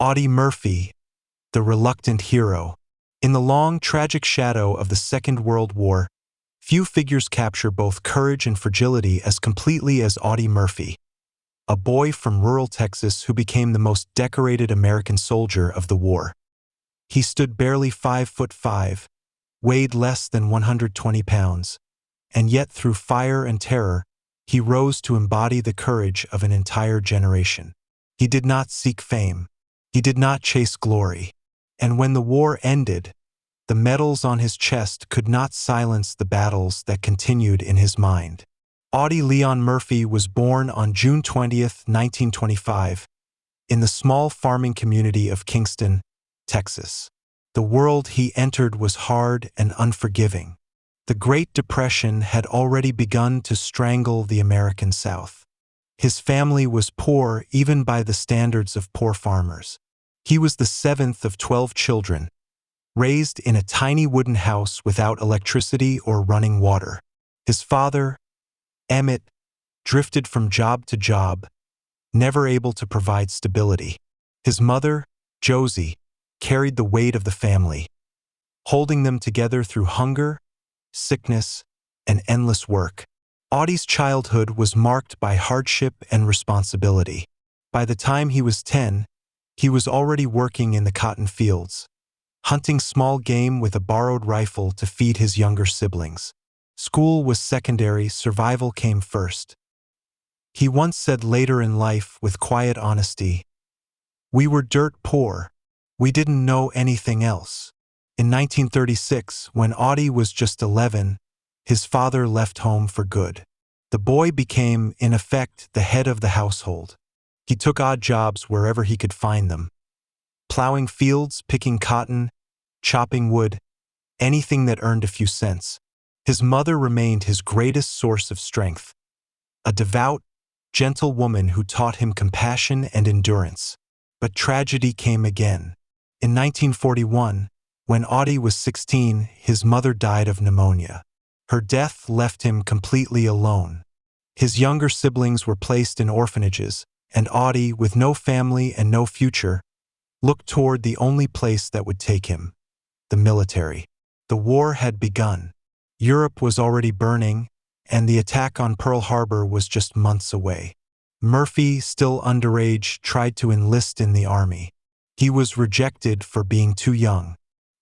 Audie Murphy, the reluctant hero. In the long, tragic shadow of the Second World War, few figures capture both courage and fragility as completely as Audie Murphy, a boy from rural Texas who became the most decorated American soldier of the war. He stood barely 5'5", weighed less than 120 pounds, and yet through fire and terror, he rose to embody the courage of an entire generation. He did not seek fame. He did not chase glory. And when the war ended, the medals on his chest could not silence the battles that continued in his mind. Audie Leon Murphy was born on June 20, 1925, in the small farming community of Kingston, Texas. The world he entered was hard and unforgiving. The Great Depression had already begun to strangle the American South. His family was poor even by the standards of poor farmers. He was the seventh of 12 children, raised in a tiny wooden house without electricity or running water. His father, Emmett, drifted from job to job, never able to provide stability. His mother, Josie, carried the weight of the family, holding them together through hunger, sickness, and endless work. Audie's childhood was marked by hardship and responsibility. By the time he was 10, he was already working in the cotton fields, hunting small game with a borrowed rifle to feed his younger siblings. School was secondary, survival came first. He once said later in life with quiet honesty, "We were dirt poor. We didn't know anything else." In 1936, when Audie was just 11, his father left home for good. The boy became, in effect, the head of the household. He took odd jobs wherever he could find them. Plowing fields, picking cotton, chopping wood, anything that earned a few cents. His mother remained his greatest source of strength, a devout, gentle woman who taught him compassion and endurance. But tragedy came again. In 1941, when Audie was 16, his mother died of pneumonia. Her death left him completely alone. His younger siblings were placed in orphanages, and Audie, with no family and no future, looked toward the only place that would take him, the military. The war had begun. Europe was already burning, and the attack on Pearl Harbor was just months away. Murphy, still underage, tried to enlist in the army. He was rejected for being too young.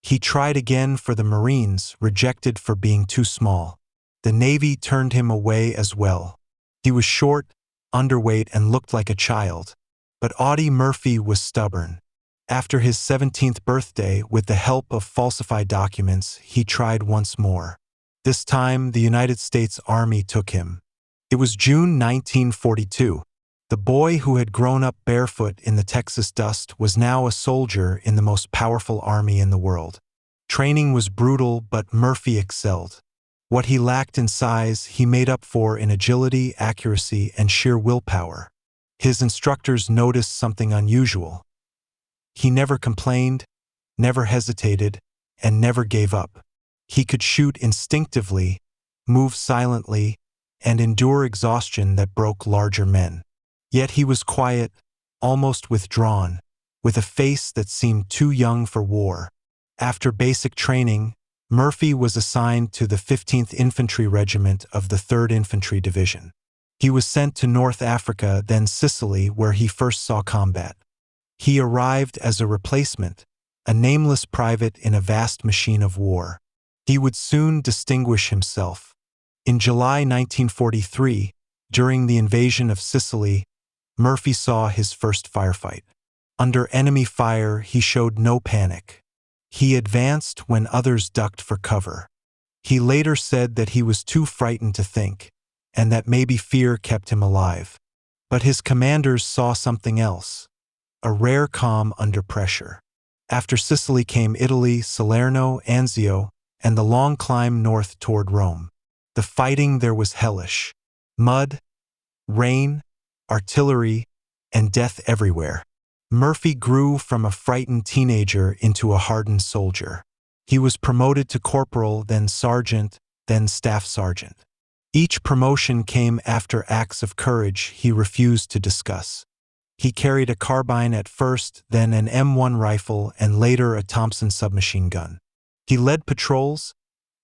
He tried again for the Marines, rejected for being too small. The Navy turned him away as well. He was short, underweight, and looked like a child. But Audie Murphy was stubborn. After his 17th birthday, with the help of falsified documents, he tried once more. This time, the United States Army took him. It was June 1942. The boy who had grown up barefoot in the Texas dust was now a soldier in the most powerful army in the world. Training was brutal, but Murphy excelled. What he lacked in size, he made up for in agility, accuracy, and sheer willpower. His instructors noticed something unusual. He never complained, never hesitated, and never gave up. He could shoot instinctively, move silently, and endure exhaustion that broke larger men. Yet he was quiet, almost withdrawn, with a face that seemed too young for war. After basic training, Murphy was assigned to the 15th Infantry Regiment of the 3rd Infantry Division. He was sent to North Africa, then Sicily, where he first saw combat. He arrived as a replacement, a nameless private in a vast machine of war. He would soon distinguish himself. In July 1943, during the invasion of Sicily, Murphy saw his first firefight. Under enemy fire, he showed no panic. He advanced when others ducked for cover. He later said that he was too frightened to think, and that maybe fear kept him alive. But his commanders saw something else, a rare calm under pressure. After Sicily came Italy, Salerno, Anzio, and the long climb north toward Rome. The fighting there was hellish. Mud, rain, artillery, and death everywhere. Murphy grew from a frightened teenager into a hardened soldier. He was promoted to corporal, then sergeant, then staff sergeant. Each promotion came after acts of courage he refused to discuss. He carried a carbine at first, then an M1 rifle, and later a Thompson submachine gun. He led patrols,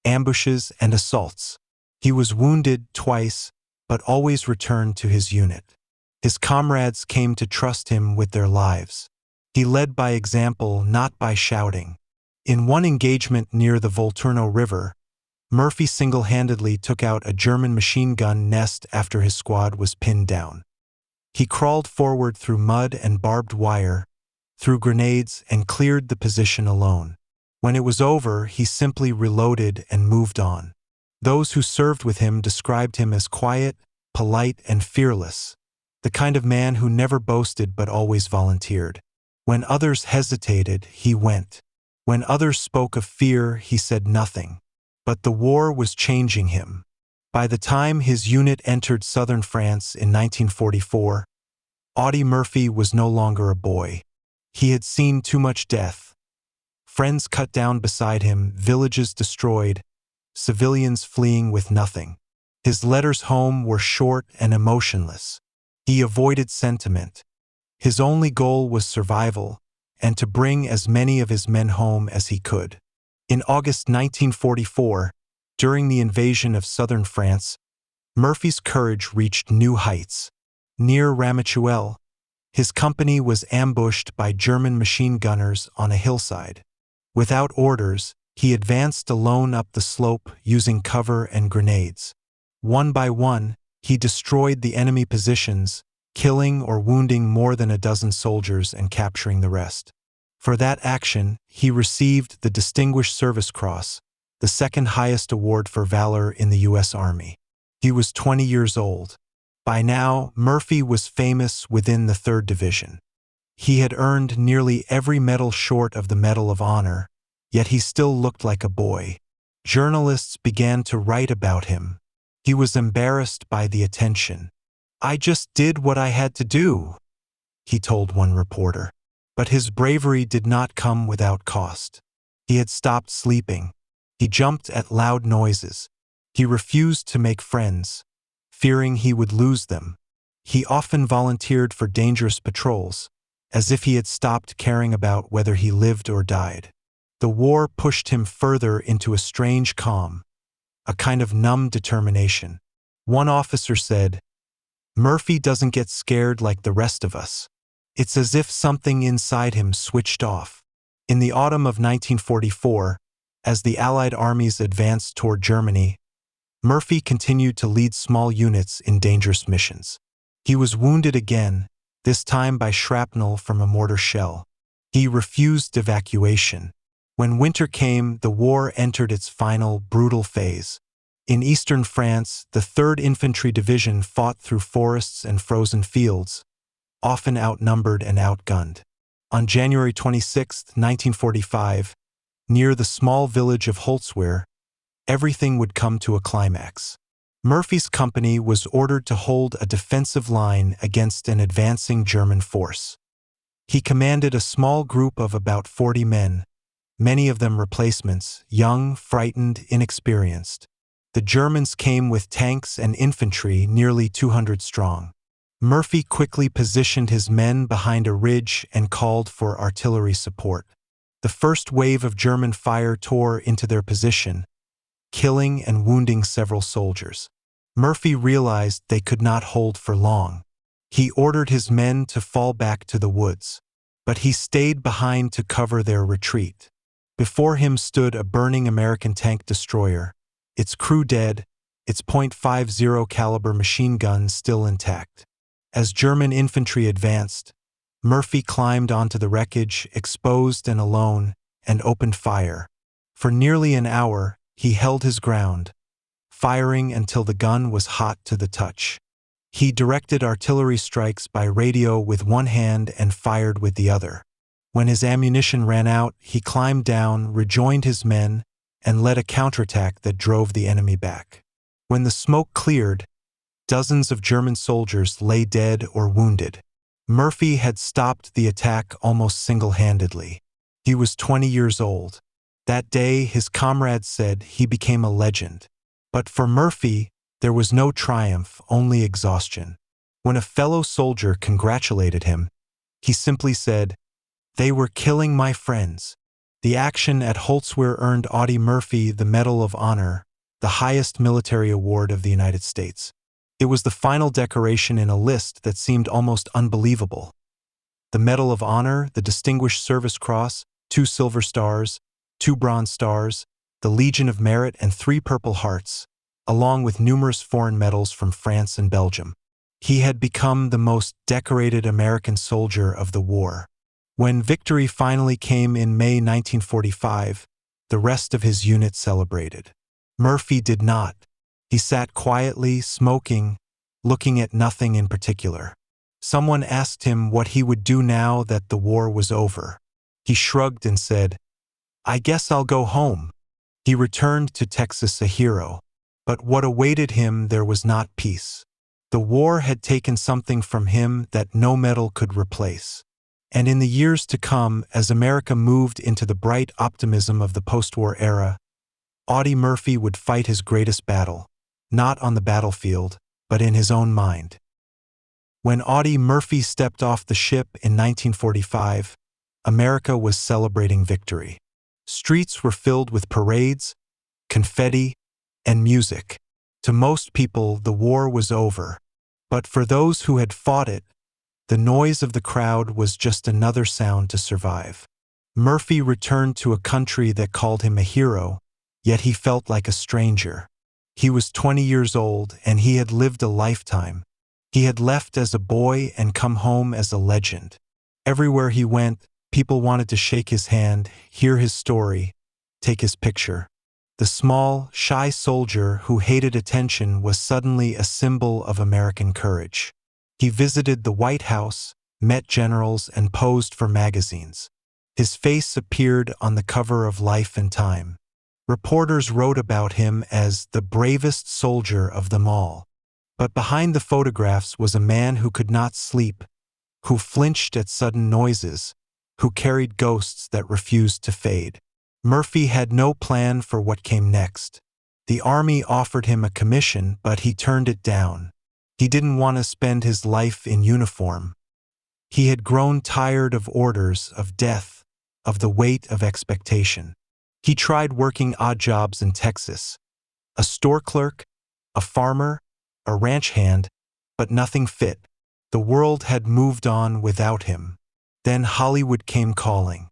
ambushes, and assaults. He was wounded twice, but always returned to his unit. His comrades came to trust him with their lives. He led by example, not by shouting. In one engagement near the Volturno River, Murphy single-handedly took out a German machine gun nest after his squad was pinned down. He crawled forward through mud and barbed wire, threw grenades, and cleared the position alone. When it was over, he simply reloaded and moved on. Those who served with him described him as quiet, polite, and fearless, the kind of man who never boasted but always volunteered. When others hesitated, he went. When others spoke of fear, he said nothing. But the war was changing him. By the time his unit entered southern France in 1944, Audie Murphy was no longer a boy. He had seen too much death. Friends cut down beside him, villages destroyed, civilians fleeing with nothing. His letters home were short and emotionless. He avoided sentiment. His only goal was survival, and to bring as many of his men home as he could. In August 1944, during the invasion of southern France, Murphy's courage reached new heights. Near Ramatuelle, his company was ambushed by German machine gunners on a hillside. Without orders, he advanced alone up the slope using cover and grenades. One by one, he destroyed the enemy positions, killing or wounding more than a dozen soldiers and capturing the rest. For that action, he received the Distinguished Service Cross, the second highest award for valor in the U.S. Army. He was 20 years old. By now, Murphy was famous within the 3rd Division. He had earned nearly every medal short of the Medal of Honor, yet he still looked like a boy. Journalists began to write about him. He was embarrassed by the attention. "I just did what I had to do," he told one reporter. But his bravery did not come without cost. He had stopped sleeping. He jumped at loud noises. He refused to make friends, fearing he would lose them. He often volunteered for dangerous patrols, as if he had stopped caring about whether he lived or died. The war pushed him further into a strange calm, a kind of numb determination. One officer said, "Murphy doesn't get scared like the rest of us. It's as if something inside him switched off." In the autumn of 1944, as the Allied armies advanced toward Germany, Murphy continued to lead small units in dangerous missions. He was wounded again, this time by shrapnel from a mortar shell. He refused evacuation. When winter came, the war entered its final, brutal phase. In eastern France, the 3rd Infantry Division fought through forests and frozen fields, often outnumbered and outgunned. On January 26, 1945, near the small village of Holzwehr, everything would come to a climax. Murphy's company was ordered to hold a defensive line against an advancing German force. He commanded a small group of about 40 men, many of them replacements, young, frightened, inexperienced. The Germans came with tanks and infantry nearly 200 strong. Murphy quickly positioned his men behind a ridge and called for artillery support. The first wave of German fire tore into their position, killing and wounding several soldiers. Murphy realized they could not hold for long. He ordered his men to fall back to the woods, but he stayed behind to cover their retreat. Before him stood a burning American tank destroyer, its crew dead, its .50 caliber machine gun still intact. As German infantry advanced, Murphy climbed onto the wreckage, exposed and alone, and opened fire. For nearly an hour, he held his ground, firing until the gun was hot to the touch. He directed artillery strikes by radio with one hand and fired with the other. When his ammunition ran out, he climbed down, rejoined his men, and led a counterattack that drove the enemy back. When the smoke cleared, dozens of German soldiers lay dead or wounded. Murphy had stopped the attack almost single-handedly. He was 20 years old. That day, his comrades said he became a legend. But for Murphy, there was no triumph, only exhaustion. When a fellow soldier congratulated him, he simply said, "They were killing my friends." The action at Holtzweiler earned Audie Murphy the Medal of Honor, the highest military award of the United States. It was the final decoration in a list that seemed almost unbelievable. The Medal of Honor, the Distinguished Service Cross, 2 Silver Stars, 2 Bronze Stars, the Legion of Merit, and 3 Purple Hearts, along with numerous foreign medals from France and Belgium. He had become the most decorated American soldier of the war. When victory finally came in May 1945, the rest of his unit celebrated. Murphy did not. He sat quietly, smoking, looking at nothing in particular. Someone asked him what he would do now that the war was over. He shrugged and said, "I guess I'll go home." He returned to Texas a hero. But what awaited him there was not peace. The war had taken something from him that no medal could replace. And in the years to come, as America moved into the bright optimism of the post-war era, Audie Murphy would fight his greatest battle, not on the battlefield, but in his own mind. When Audie Murphy stepped off the ship in 1945, America was celebrating victory. Streets were filled with parades, confetti, and music. To most people, the war was over. But for those who had fought it, the noise of the crowd was just another sound to survive. Murphy returned to a country that called him a hero, yet he felt like a stranger. He was 20 years old, and he had lived a lifetime. He had left as a boy and come home as a legend. Everywhere he went, people wanted to shake his hand, hear his story, take his picture. The small, shy soldier who hated attention was suddenly a symbol of American courage. He visited the White House, met generals, and posed for magazines. His face appeared on the cover of Life and Time. Reporters wrote about him as the bravest soldier of them all. But behind the photographs was a man who could not sleep, who flinched at sudden noises, who carried ghosts that refused to fade. Murphy had no plan for what came next. The army offered him a commission, but he turned it down. He didn't want to spend his life in uniform. He had grown tired of orders, of death, of the weight of expectation. He tried working odd jobs in Texas. A store clerk, a farmer, a ranch hand, but nothing fit. The world had moved on without him. Then Hollywood came calling.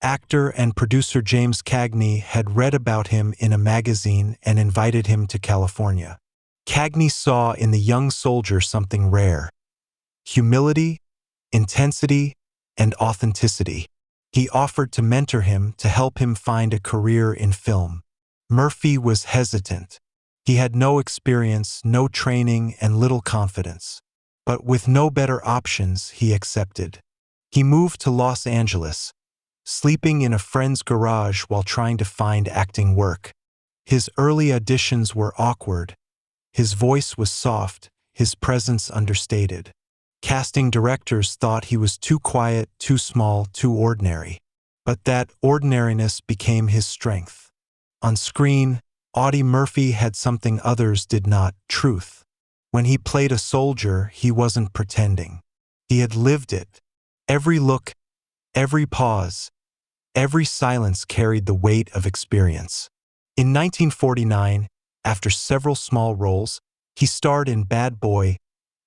Actor and producer James Cagney had read about him in a magazine and invited him to California. Cagney saw in the young soldier something rare: humility, intensity, and authenticity. He offered to mentor him, to help him find a career in film. Murphy was hesitant. He had no experience, no training, and little confidence. But with no better options, he accepted. He moved to Los Angeles, sleeping in a friend's garage while trying to find acting work. His early auditions were awkward. His voice was soft, his presence understated. Casting directors thought he was too quiet, too small, too ordinary. But that ordinariness became his strength. On screen, Audie Murphy had something others did not: truth. When he played a soldier, he wasn't pretending. He had lived it. Every look, every pause, every silence carried the weight of experience. In 1949, after several small roles, he starred in Bad Boy,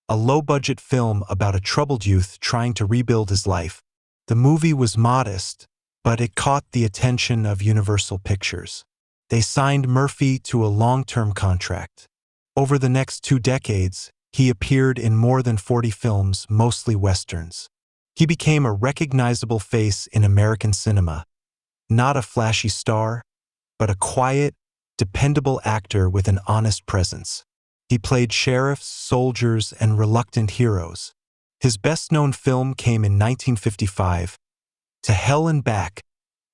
a low-budget film about a troubled youth trying to rebuild his life. The movie was modest, but it caught the attention of Universal Pictures. They signed Murphy to a long-term contract. Over the next 2 decades, he appeared in more than 40 films, mostly westerns. He became a recognizable face in American cinema. Not a flashy star, but a quiet, dependable actor with an honest presence. He played sheriffs, soldiers, and reluctant heroes. His best-known film came in 1955, To Hell and Back,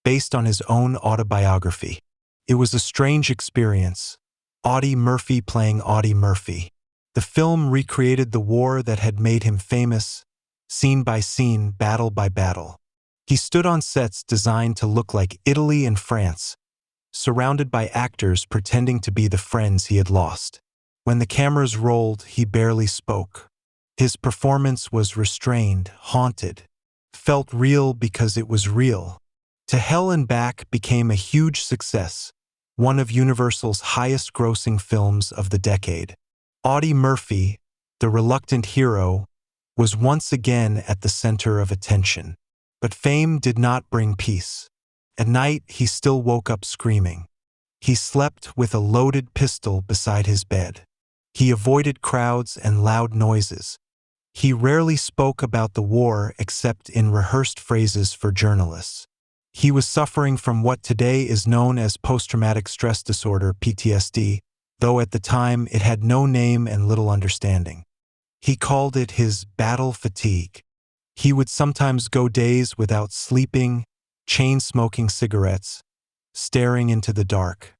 based on his own autobiography. It was a strange experience. Audie Murphy playing Audie Murphy. The film recreated the war that had made him famous, scene by scene, battle by battle. He stood on sets designed to look like Italy and France, surrounded by actors pretending to be the friends he had lost. When the cameras rolled, he barely spoke. His performance was restrained, haunted, felt real because it was real. To Hell and Back became a huge success, one of Universal's highest-grossing films of the decade. Audie Murphy, the reluctant hero, was once again at the center of attention. But fame did not bring peace. At night, he still woke up screaming. He slept with a loaded pistol beside his bed. He avoided crowds and loud noises. He rarely spoke about the war except in rehearsed phrases for journalists. He was suffering from what today is known as post-traumatic stress disorder, PTSD, though at the time it had no name and little understanding. He called it his battle fatigue. He would sometimes go days without sleeping, chain-smoking cigarettes, staring into the dark.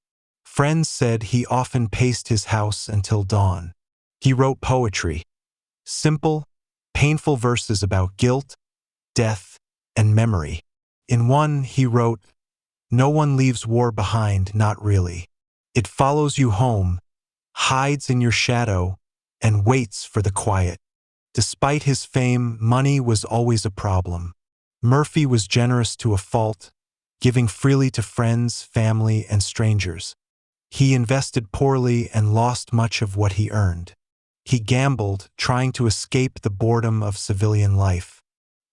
Friends said he often paced his house until dawn. He wrote poetry, simple, painful verses about guilt, death, and memory. In one, he wrote, "No one leaves war behind, not really. It follows you home, hides in your shadow, and waits for the quiet." Despite his fame, money was always a problem. Murphy was generous to a fault, giving freely to friends, family, and strangers. He invested poorly and lost much of what he earned. He gambled, trying to escape the boredom of civilian life.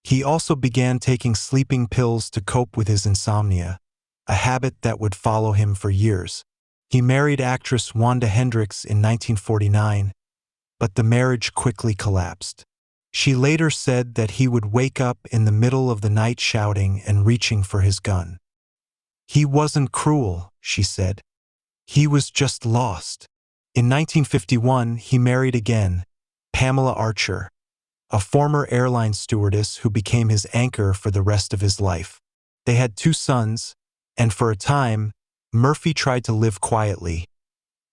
He also began taking sleeping pills to cope with his insomnia, a habit that would follow him for years. He married actress Wanda Hendricks in 1949, but the marriage quickly collapsed. She later said that he would wake up in the middle of the night shouting and reaching for his gun. "He wasn't cruel," she said. "He was just lost." In 1951, he married again, Pamela Archer, a former airline stewardess who became his anchor for the rest of his life. They had 2 sons, and for a time, Murphy tried to live quietly,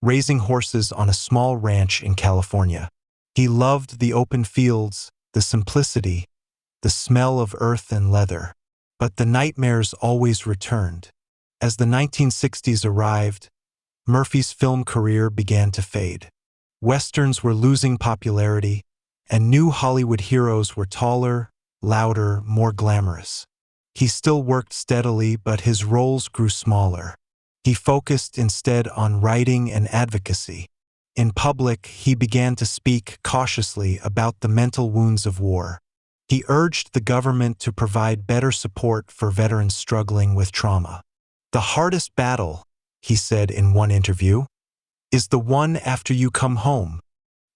raising horses on a small ranch in California. He loved the open fields, the simplicity, the smell of earth and leather. But the nightmares always returned. As the 1960s arrived, Murphy's film career began to fade. Westerns were losing popularity, and new Hollywood heroes were taller, louder, more glamorous. He still worked steadily, but his roles grew smaller. He focused instead on writing and advocacy. In public, he began to speak cautiously about the mental wounds of war. He urged the government to provide better support for veterans struggling with trauma. "The hardest battle," he said in one interview, "is the one after you come home."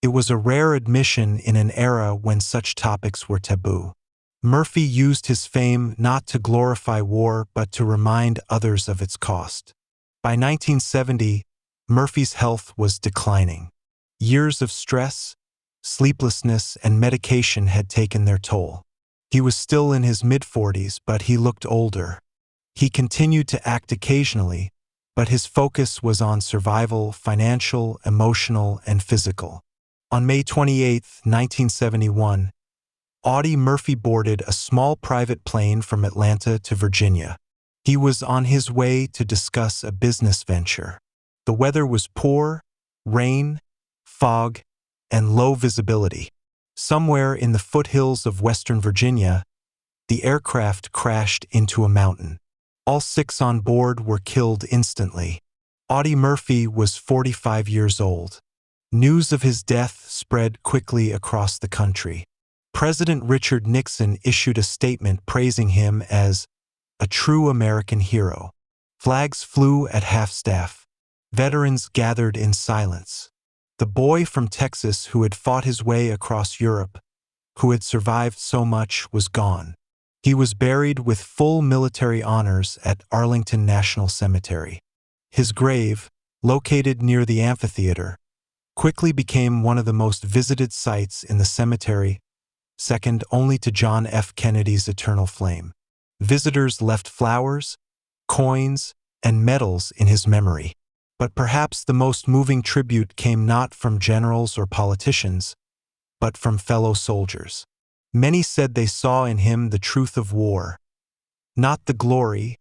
It was a rare admission in an era when such topics were taboo. Murphy used his fame not to glorify war but to remind others of its cost. By 1970, Murphy's health was declining. Years of stress, sleeplessness, and medication had taken their toll. He was still in his mid-40s, but he looked older. He continued to act occasionally, but his focus was on survival, financial, emotional, and physical. On May 28, 1971, Audie Murphy boarded a small private plane from Atlanta to Virginia. He was on his way to discuss a business venture. The weather was poor, rain, fog, and low visibility. Somewhere in the foothills of Western Virginia, the aircraft crashed into a mountain. All 6 on board were killed instantly. Audie Murphy was 45 years old. News of his death spread quickly across the country. President Richard Nixon issued a statement praising him as a true American hero. Flags flew at half-staff. Veterans gathered in silence. The boy from Texas who had fought his way across Europe, who had survived so much, was gone. He was buried with full military honors at Arlington National Cemetery. His grave, located near the amphitheater, quickly became one of the most visited sites in the cemetery, second only to John F. Kennedy's eternal flame. Visitors left flowers, coins, and medals in his memory. But perhaps the most moving tribute came not from generals or politicians, but from fellow soldiers. Many said they saw in him the truth of war, not the glory,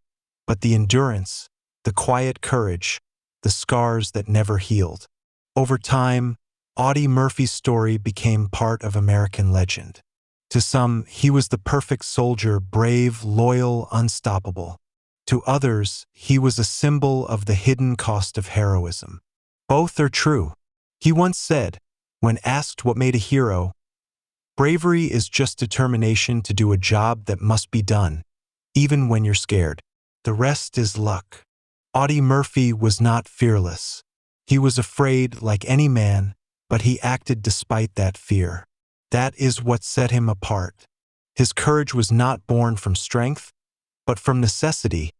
but the endurance, the quiet courage, the scars that never healed. Over time, Audie Murphy's story became part of American legend. To some, he was the perfect soldier, brave, loyal, unstoppable. To others, he was a symbol of the hidden cost of heroism. Both are true. He once said, when asked what made a hero, "Bravery is just determination to do a job that must be done, even when you're scared. The rest is luck." Audie Murphy was not fearless. He was afraid like any man, but he acted despite that fear. That is what set him apart. His courage was not born from strength, but from necessity,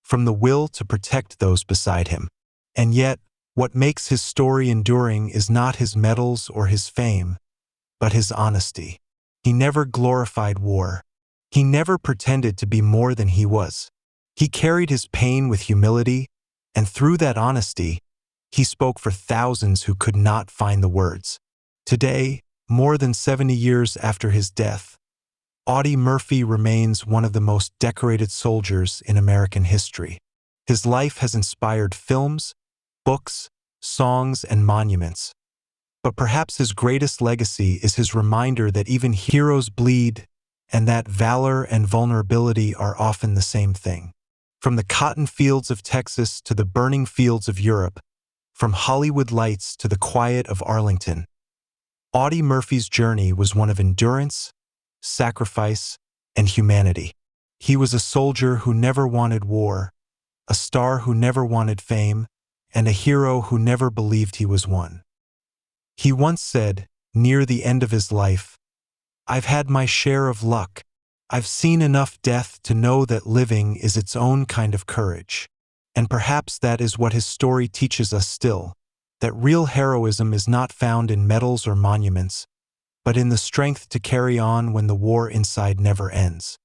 from the will to protect those beside him. And yet, what makes his story enduring is not his medals or his fame, but his honesty. He never glorified war. He never pretended to be more than he was. He carried his pain with humility, and through that honesty, he spoke for thousands who could not find the words. Today, more than 70 years after his death, Audie Murphy remains one of the most decorated soldiers in American history. His life has inspired films, books, songs, and monuments. But perhaps his greatest legacy is his reminder that even heroes bleed, and that valor and vulnerability are often the same thing. From the cotton fields of Texas to the burning fields of Europe, from Hollywood lights to the quiet of Arlington, Audie Murphy's journey was one of endurance, sacrifice, and humanity. He was a soldier who never wanted war, a star who never wanted fame, and a hero who never believed he was one. He once said, near the end of his life, "I've had my share of luck. I've seen enough death to know that living is its own kind of courage." And perhaps that is what his story teaches us still, that real heroism is not found in medals or monuments, but in the strength to carry on when the war inside never ends.